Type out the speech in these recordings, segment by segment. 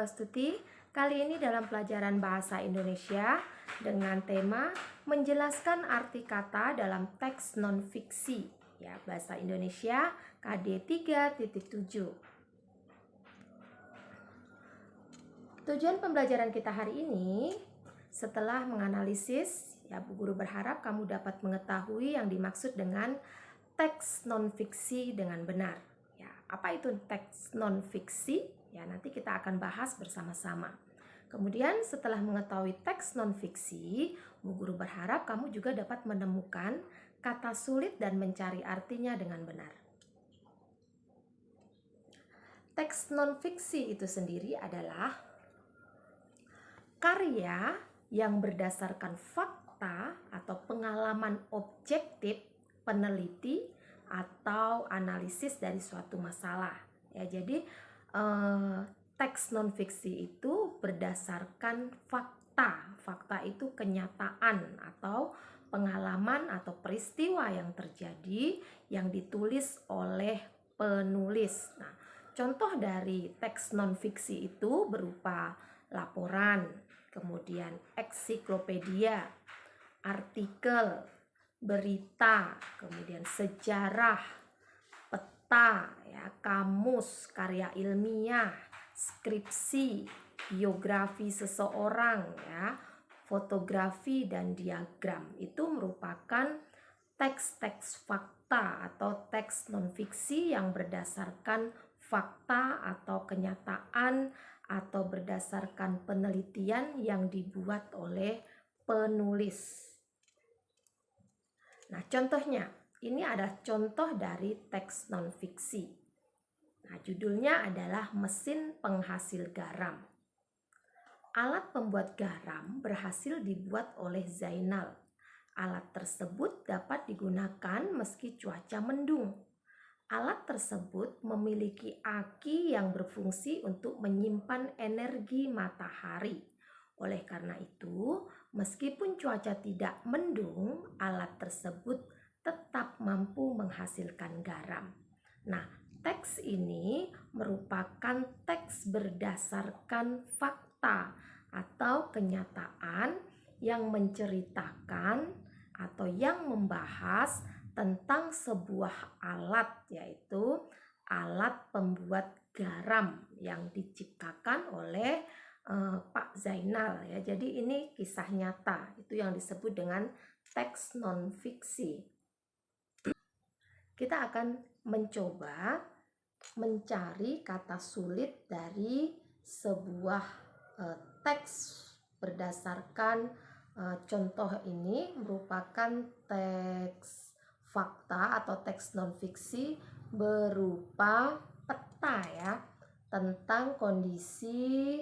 Prastuti. Kali ini dalam pelajaran Bahasa Indonesia dengan tema menjelaskan arti kata dalam teks non-fiksi. Ya, Bahasa Indonesia KD 3.7. Tujuan pembelajaran kita hari ini, setelah menganalisis, ya Bu Guru berharap kamu dapat mengetahui yang dimaksud dengan teks non-fiksi dengan benar. Ya, apa itu teks non-fiksi? Ya, nanti kita akan bahas bersama-sama. Kemudian setelah mengetahui teks non-fiksi, Bu Guru berharap kamu juga dapat menemukan kata sulit dan mencari artinya dengan benar. Teks non-fiksi itu sendiri adalah karya yang berdasarkan fakta atau pengalaman objektif peneliti atau analisis dari suatu masalah. Ya, jadi teks non-fiksi itu berdasarkan fakta. Fakta itu kenyataan atau pengalaman atau peristiwa yang terjadi yang ditulis oleh penulis. Nah, contoh dari teks non-fiksi itu berupa laporan, kemudian ensiklopedia, artikel, berita, kemudian sejarah, peta, ya, kamus, karya ilmiah, skripsi, biografi seseorang, ya, fotografi dan diagram. Itu merupakan teks-teks fakta atau teks non-fiksi yang berdasarkan fakta atau kenyataan atau berdasarkan penelitian yang dibuat oleh penulis. Nah, contohnya, ini ada contoh dari teks non-fiksi. Nah, judulnya adalah Mesin Penghasil Garam. Alat pembuat garam berhasil dibuat oleh Zainal. Alat tersebut dapat digunakan meski cuaca mendung. Alat tersebut memiliki aki yang berfungsi untuk menyimpan energi matahari. Oleh karena itu, meskipun cuaca tidak mendung, alat tersebut tetap mampu menghasilkan garam. Nah, teks ini merupakan teks berdasarkan fakta atau kenyataan yang menceritakan atau yang membahas tentang sebuah alat, yaitu alat pembuat garam yang diciptakan oleh Pak Zainal, ya. Jadi ini kisah nyata, itu yang disebut dengan teks non-fiksi. Kita akan mencoba mencari kata sulit dari sebuah teks berdasarkan contoh ini merupakan teks fakta atau teks non-fiksi berupa peta, ya, tentang kondisi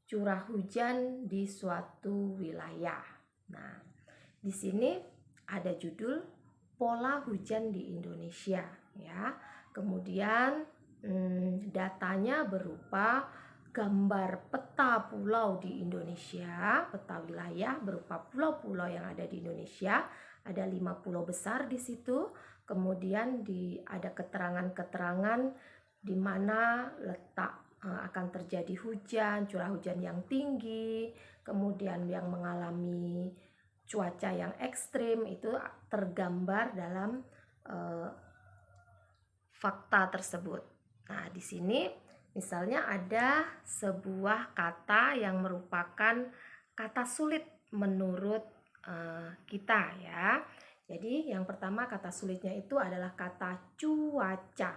curah hujan di suatu wilayah. Nah, di sini ada judul pola hujan di Indonesia, ya. Kemudian datanya berupa gambar peta pulau di Indonesia, peta wilayah berupa pulau-pulau yang ada di Indonesia. Ada 5 pulau besar di situ. Kemudian ada keterangan-keterangan di mana letak akan terjadi hujan, curah hujan yang tinggi, kemudian yang mengalami cuaca yang ekstrim, itu tergambar dalam fakta tersebut. Nah, di sini misalnya ada sebuah kata yang merupakan kata sulit menurut kita, ya. Jadi yang pertama kata sulitnya itu adalah kata cuaca.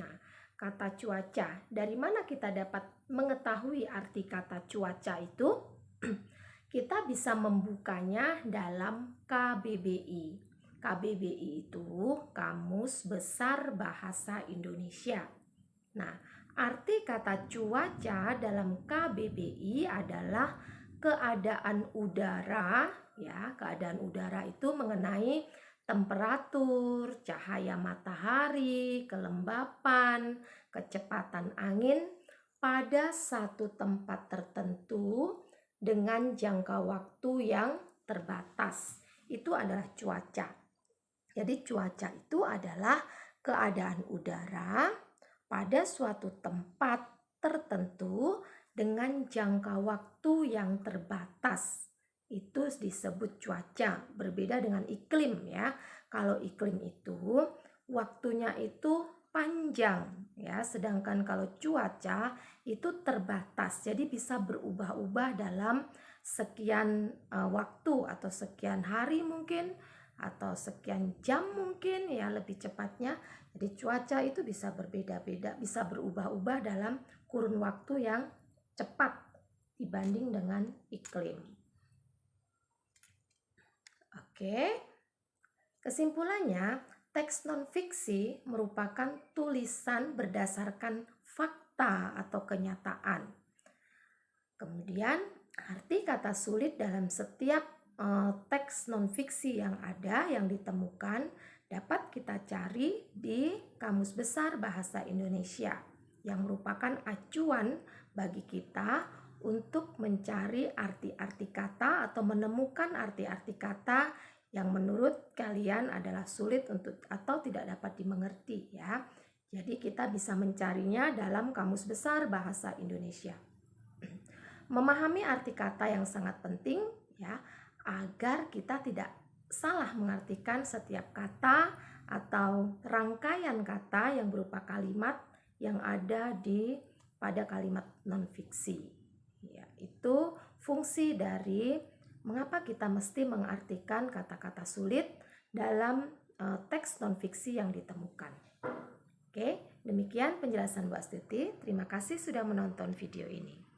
Nah, kata cuaca, dari mana kita dapat mengetahui arti kata cuaca itu? Kita bisa membukanya dalam KBBI. KBBI itu Kamus Besar Bahasa Indonesia. Nah, arti kata cuaca dalam KBBI adalah keadaan udara, ya. Keadaan udara itu mengenai temperatur, cahaya matahari, kelembapan, kecepatan angin pada satu tempat tertentu dengan jangka waktu yang terbatas. Itu adalah cuaca. Jadi cuaca itu adalah keadaan udara pada suatu tempat tertentu dengan jangka waktu yang terbatas. Itu disebut cuaca, berbeda dengan iklim ya. Kalau iklim itu waktunya itu panjang ya, sedangkan kalau cuaca itu terbatas. Jadi bisa berubah-ubah dalam sekian waktu atau sekian hari mungkin atau sekian jam mungkin ya lebih cepatnya. Jadi cuaca itu bisa berbeda-beda, bisa berubah-ubah dalam kurun waktu yang cepat dibanding dengan iklim. Oke, kesimpulannya, teks non-fiksi merupakan tulisan berdasarkan fakta atau kenyataan. Kemudian, arti kata sulit dalam setiap teks non-fiksi yang ada, yang ditemukan, dapat kita cari di Kamus Besar Bahasa Indonesia, yang merupakan acuan bagi kita untuk mencari arti-arti kata atau menemukan arti-arti kata yang menurut kalian adalah sulit untuk atau tidak dapat dimengerti ya. Jadi kita bisa mencarinya dalam Kamus Besar Bahasa Indonesia. Memahami arti kata yang sangat penting ya, agar kita tidak salah mengartikan setiap kata atau rangkaian kata yang berupa kalimat yang ada pada kalimat non-fiksi. Ya, itu fungsi dari mengapa kita mesti mengartikan kata-kata sulit dalam teks non-fiksi yang ditemukan. Oke, demikian penjelasan Bu Astuti. Terima kasih sudah menonton video ini.